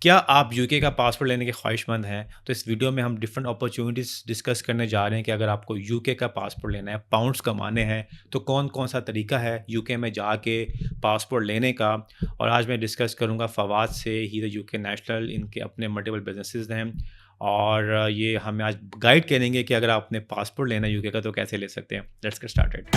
کیا آپ یو کے کا پاسپورٹ لینے کے خواہش مند ہیں؟ تو اس ویڈیو میں ہم ڈفرینٹ اپرچونیٹیز ڈسکس کرنے جا رہے ہیں کہ اگر آپ کو یو کے کا پاسپورٹ لینا ہے، پاؤنڈس کمانے ہیں، تو کون کون سا طریقہ ہے یو کے میں جا کے پاسپورٹ لینے کا. اور آج میں ڈسکس کروں گا فواد سے. ہی دا یو کے نیشنل، ان کے اپنے ملٹیپل بزنسز ہیں اور یہ ہمیں آج گائیڈ کریں گے کہ اگر آپ نے پاسپورٹ لینا ہے یو کے کا تو کیسے لے سکتے ہیں. Let's get started.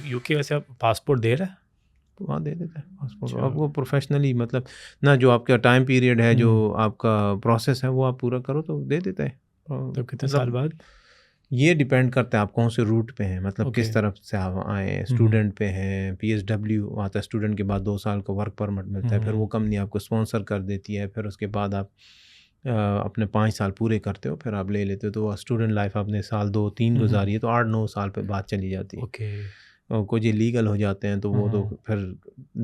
یو کے ویسے پاسپورٹ دے رہا ہے؟ وہاں دے دیتا ہے پاسپورٹ آپ کو پروفیشنلی، مطلب نہ جو آپ کا ٹائم پیریڈ ہے، جو آپ کا پروسیس ہے وہ آپ پورا کرو تو دے دیتا ہے. تو کتنے سال بعد؟ یہ ڈیپینڈ کرتا ہے آپ کون سے روٹ پہ ہیں، مطلب کس طرف سے آپ آئے ہیں. اسٹوڈنٹ پہ ہیں، پی ایس ڈبلیو آتا ہے، اسٹوڈنٹ کے بعد 2 سال کا ورک پرمٹ ملتا ہے، پھر وہ کمپنی آپ کو اسپانسر کر دیتی ہے، پھر اس کے بعد آپ اپنے 5 سال پورے کرتے ہو، پھر آپ لے لیتے ہو. تو اسٹوڈنٹ لائف آپ نے سال 2-3 گزاری ہے تو 8-9 سال پہ بات چلی جاتی ہے. کچھ لیگل ہو جاتے ہیں تو وہ تو پھر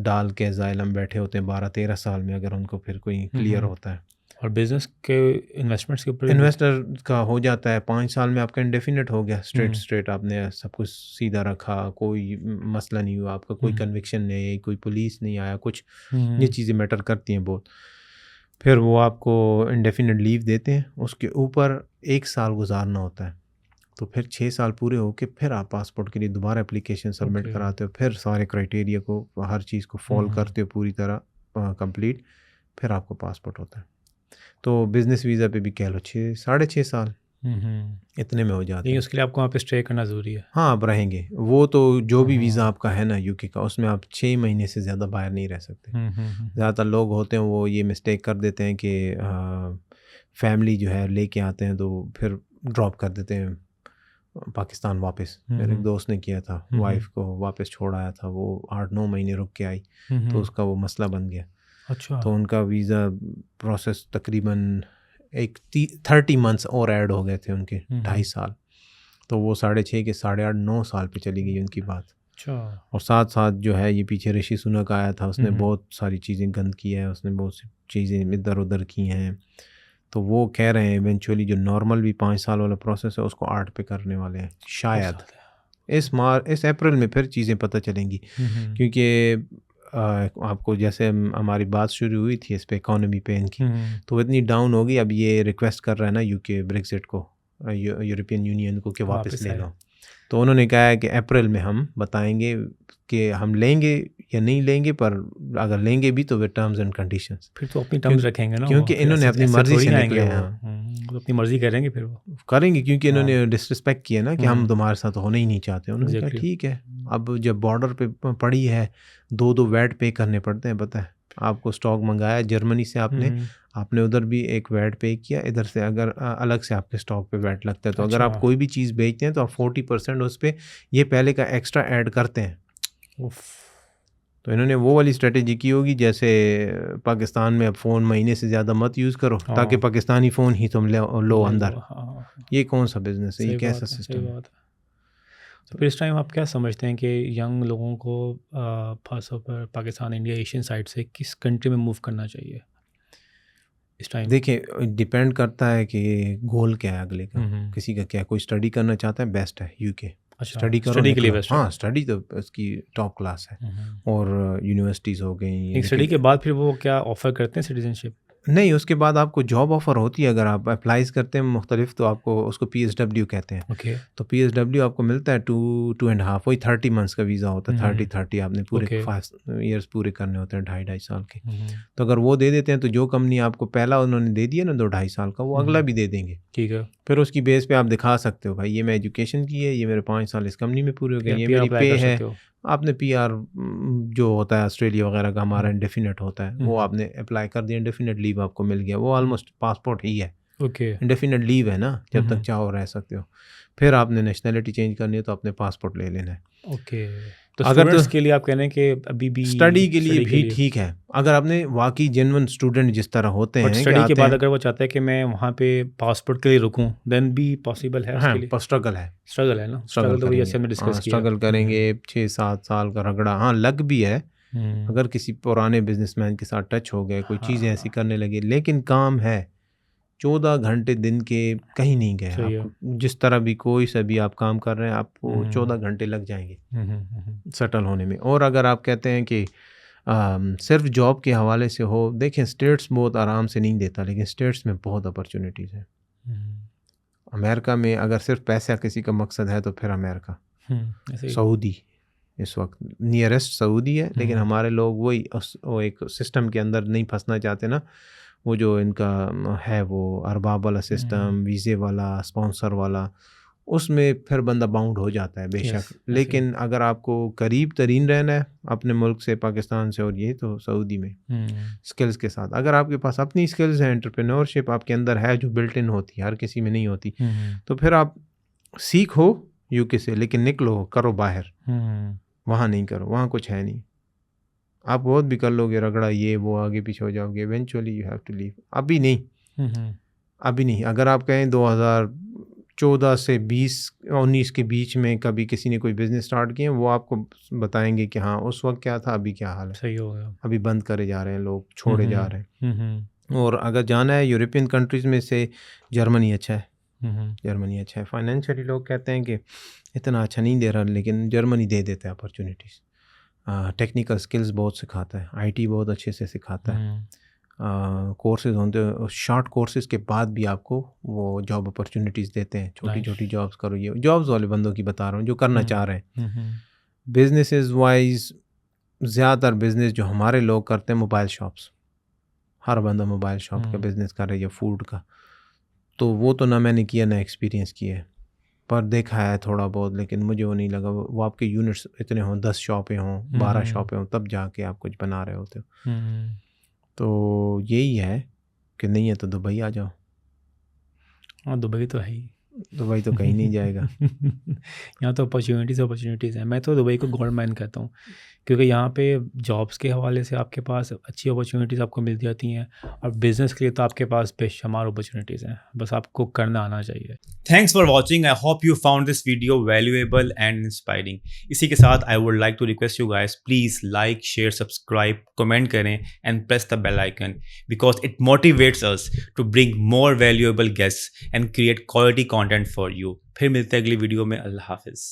ڈال کے زائلم بیٹھے ہوتے ہیں 12-13 سال میں، اگر ان کو پھر کوئی کلیئر ہوتا ہے. اور بزنس کے انویسٹمنٹس کے اوپر انویسٹر کا ہو جاتا ہے 5 سال میں آپ کا انڈیفینٹ ہو گیا. اسٹریٹ آپ نے سب کچھ سیدھا رکھا، کوئی مسئلہ نہیں ہوا، آپ کا کوئی کنوکشن نہیں آئی، کوئی پولیس نہیں آیا کچھ. یہ چیزیں میٹر کرتی ہیں بہت. پھر وہ آپ کو انڈیفینٹ لیو دیتے ہیں، اس کے اوپر 1 سال گزارنا ہوتا ہے. تو پھر 6 سال پورے ہو کے پھر آپ پاسپورٹ کے لیے دوبارہ اپلیکیشن سبمٹ کراتے ہو، پھر سارے کرائٹیریا کو، ہر چیز کو فالو کرتے ہو پوری طرح کمپلیٹ، پھر آپ کو پاسپورٹ ہوتا ہے. تو بزنس ویزا پہ بھی کہہ لو 6-6.5 سال اتنے میں ہو جاتے ہیں. اس کے لیے آپ کو وہاں پہ اسٹے کرنا ضروری ہے. ہاں آپ رہیں گے. وہ تو جو بھی ویزا آپ کا ہے نا یو کے کا، اس میں آپ 6 مہینے سے زیادہ باہر نہیں رہ سکتے. زیادہ تر لوگ ہوتے ہیں وہ یہ مسٹیک کر دیتے ہیں کہ فیملی جو ہے لے کے آتے ہیں تو پھر ڈراپ کر دیتے ہیں پاکستان واپس. میرے ایک دوست نے کیا تھا، وائف کو واپس چھوڑ آیا تھا، وہ 8-9 مہینے رک کے آئی تو اس کا وہ مسئلہ بن گیا. اچھا. تو ان کا ویزا پروسیس تقریباً 30 منتھس اور ایڈ ہو گئے تھے ان کے، 2.5 سال. تو وہ 6.5 کے 8.5-9 سال پہ چلی گئی ان کی بات. اچھا. اور ساتھ جو ہے یہ پیچھے رشی سنک آیا تھا، اس نے بہت ساری چیزیں گند کی ہے، اس نے بہت سی چیزیں ادھر ادھر کی ہیں. تو وہ کہہ رہے ہیں ایونچولی جو نارمل بھی 5 سال والا پروسیس ہے اس کو 8 پہ کرنے والے ہیں شاید. اس اپریل میں پھر چیزیں پتہ چلیں گی، کیونکہ آپ کو جیسے ہماری بات شروع ہوئی تھی اس پہ اکانومی پہ ان کی، تو اتنی ڈاؤن ہوگی. اب یہ ریکویسٹ کر رہا ہے نا یو کے بریگزٹ کو، یورپین یونین کو کہ واپس لے لو. تو انہوں نے کہا ہے کہ اپریل میں ہم بتائیں گے کہ ہم لیں گے یا نہیں لیں گے، پر اگر لیں گے بھی تو وہ ٹرمز اینڈ کنڈیشنز پھر تو اپنی ٹرمز رکھیں گے نا، کیونکہ انہوں نے اپنی مرضی سے نکلے ہیں. اپنی مرضی کریں گے، پھر وہ کریں گے کیونکہ انہوں نے ڈسرسپیکٹ کیا نا کہ ہم تمہارے ساتھ ہونا ہی نہیں چاہتے. انہوں نے کہا ٹھیک ہے. اب جب بارڈر پہ پڑی ہے 2 ویٹ پے کرنے پڑتے ہیں. پتہ ہے آپ کو اسٹاک منگایا جرمنی سے، آپ نے ادھر بھی ایک ویٹ پے کیا، ادھر سے اگر الگ سے آپ کے اسٹاک پہ ویٹ لگتا ہے. تو اگر آپ کوئی بھی چیز بیچتے ہیں تو آپ 40% اس پہ یہ پہلے کا ایکسٹرا ایڈ کرتے ہیں. تو انہوں نے وہ والی اسٹریٹجی کی ہوگی جیسے پاکستان میں اب فون مہینے سے زیادہ مت یوز کرو تاکہ پاکستانی فون ہی تم لو اندر. یہ کون سا بزنس ہے؟ یہ کیسا سسٹم ہے؟ تو پھر اس ٹائم آپ کیا سمجھتے ہیں کہ ینگ لوگوں کو خاص طور پر پاکستان، انڈیا، ایشین سائڈ سے کس کنٹری میں موو کرنا چاہیے اس ٹائم؟ دیکھیں ڈیپینڈ کرتا ہے کہ گول کیا ہے اگلے کا، کسی کا کیا. کوئی اسٹڈی کرنا چاہتا ہے بیسٹ ہے یو کے. اسٹڈی کے لیے ہاں اسٹڈی تو اس کی ٹاپ کلاس ہے، اور یونیورسٹیز ہو گئیں. اسٹڈی کے بعد پھر وہ کیا آفر کرتے ہیں سٹیزن شپ؟ نہیں، اس کے بعد آپ کو جاب آفر ہوتی ہے. اگر آپ اپلائز کرتے ہیں مختلف تو آپ کو اس کو پی ایس ڈبلیو کہتے ہیں. تو پی ایس ڈبلیو آپ کو ملتا ہے 2.5 وہی 30 منتھس کا ویزا ہوتا ہے. 30 آپ نے پورے 5 ایئرس پورے کرنے ہوتے ہیں، 2.5 سال کے. تو اگر وہ دے دیتے ہیں تو جو کمپنی آپ کو پہلا انہوں نے دے دیا نا 2.5 سال کا، وہ اگلا بھی دے دیں گے. ٹھیک ہے. پھر اس کی بیس پہ آپ دکھا سکتے ہو بھائی یہ میں ایجوکیشن کی ہے، یہ میرے 5 سال اس کمپنی میں پورے ہو گئے، یہ میری پے ہے. آپ نے پی آر جو ہوتا ہے آسٹریلیا وغیرہ کا ہمارا انڈیفینٹ ہوتا ہے، وہ آپ نے اپلائی کر دیا، انڈیفینٹ لیو آپ کو مل گیا. وہ آلموسٹ پاسپورٹ ہی ہے. انڈیفینٹ لیو ہے نا، جب تک چاہو رہ سکتے ہو. پھر آپ نے نیشنلٹی چینج کرنی ہے تو اپنے پاسپورٹ لے لینا ہے. تو اسٹوڈنٹس کے لیے آپ کہہ رہے ہیں کہ ابھی بھی اسٹڈی کے لیے بھی ٹھیک ہے اگر آپ نے واقعی جینون اسٹوڈنٹ جس طرح ہوتے ہیں. اسٹڈی کے بعد اگر وہ چاہتا ہے کہ میں وہاں پہ پاسپورٹ کے لیے رکوں، دین بھی پاسبل ہے. اسٹرگل ہے نا، اسٹرگل تو وہی ہم نے ڈسکس کیا. اسٹرگل کریں گے 6-7 سال کا رگڑا. ہاں لگ بھی ہے اگر کسی پرانے بزنس مین کے ساتھ ٹچ ہو گئے، کوئی چیزیں ایسی کرنے لگے، لیکن کام ہے. 14 گھنٹے دن کے کہیں نہیں گئے آپ کو، جس طرح بھی کوئی سا بھی آپ کام کر رہے ہیں آپ کو 14 گھنٹے لگ جائیں گے سیٹل ہونے میں. اور اگر آپ کہتے ہیں کہ صرف جاب کے حوالے سے ہو، دیکھیں اسٹیٹس بہت آرام سے نہیں دیتا، لیکن اسٹیٹس میں بہت اپرچونیٹیز ہیں. امریکہ میں اگر صرف پیسہ کسی کا مقصد ہے تو پھر امریکہ. سعودی اس وقت نیئرسٹ سعودی ہے، لیکن ہمارے لوگ وہی ایک سسٹم کے اندر نہیں پھنسنا چاہتے نا، وہ جو ان کا ہے وہ ارباب والا سسٹم، ویزے والا، اسپانسر والا، اس میں پھر بندہ باؤنڈ ہو جاتا ہے بے شک. لیکن اگر آپ کو قریب ترین رہنا ہے اپنے ملک سے، پاکستان سے، اور یہ تو سعودی میں اسکلز کے ساتھ. اگر آپ کے پاس اپنی اسکلز ہیں، انٹرپرینورشپ آپ کے اندر ہے جو بلٹ ان ہوتی ہے، ہر کسی میں نہیں ہوتی، تو پھر آپ سیکھو یو کے سے، لیکن نکلو کرو باہر. وہاں نہیں کرو، وہاں کچھ ہے نہیں. آپ بہت بھی کر لو گے رگڑا یہ وہ، آگے پیچھے ہو جاؤ گے، ایونچولی یو ہیو ٹو لیو. ابھی نہیں. اگر آپ کہیں 2014 سے 2019 کے بیچ میں کبھی کسی نے کوئی بزنس سٹارٹ کیے، وہ آپ کو بتائیں گے کہ ہاں اس وقت کیا تھا، ابھی کیا حال ہے. صحیح ہو گیا. ابھی بند کرے جا رہے ہیں لوگ، چھوڑے جا رہے ہیں. اور اگر جانا ہے یورپین کنٹریز میں سے جرمنی اچھا ہے. جرمنی اچھا ہے. فائنینشلی لوگ کہتے ہیں کہ اتنا اچھا نہیں دے رہا، لیکن جرمنی دے دیتا ہے اپرچونیٹیز. ٹیکنیکل سکلز بہت سکھاتا ہے، آئی ٹی بہت اچھے سے سکھاتا ہے. کورسز ہوتے ہیں، شارٹ کورسز کے بعد بھی آپ کو وہ جاب اپرچونیٹیز دیتے ہیں. چھوٹی چھوٹی جابس کرو. یہ جابس والے بندوں کی بتا رہا ہوں جو کرنا چاہ رہے ہیں. بزنسز وائز زیادہ تر بزنس جو ہمارے لوگ کرتے ہیں موبائل شاپس. ہر بندہ موبائل شاپ کا بزنس کر رہا ہے یا فوڈ کا. تو وہ تو نہ میں نے کیا نہ ایکسپیرینس کیا ہے، پر دیکھا ہے تھوڑا بہت، لیکن مجھے وہ نہیں لگا. وہ آپ کے یونٹس اتنے ہوں، 10 شاپیں ہوں، 12 شاپیں ہوں، تب جا کے آپ کچھ بنا رہے ہوتے ہو. تو یہی ہے کہ نہیں ہے تو دبئی آ جاؤ. ہاں دبئی تو ہے ہی، دبئی تو کہیں نہیں جائے گا. یہاں تو اپرچونیٹیز ہیں. میں تو دبئی کو گولڈ مائن کہتا ہوں، کیونکہ یہاں پہ جابس کے حوالے سے آپ کے پاس اچھی اپرچونیٹیز آپ کو مل جاتی ہیں، اور بزنس کے لیے تو آپ کے پاس بے شمار اپرچونیٹیز ہیں، بس آپ کو کرنا آنا چاہیے. Thanks for watching. I hope you found this video valuable and inspiring. اسی کے ساتھ I would like to request you guys, please like, share, subscribe, comment کریں and press the bell icon, because it motivates us to bring more valuable guests and create quality content for you. پھر ملتے ہیں اگلی video میں. اللہ حافظ.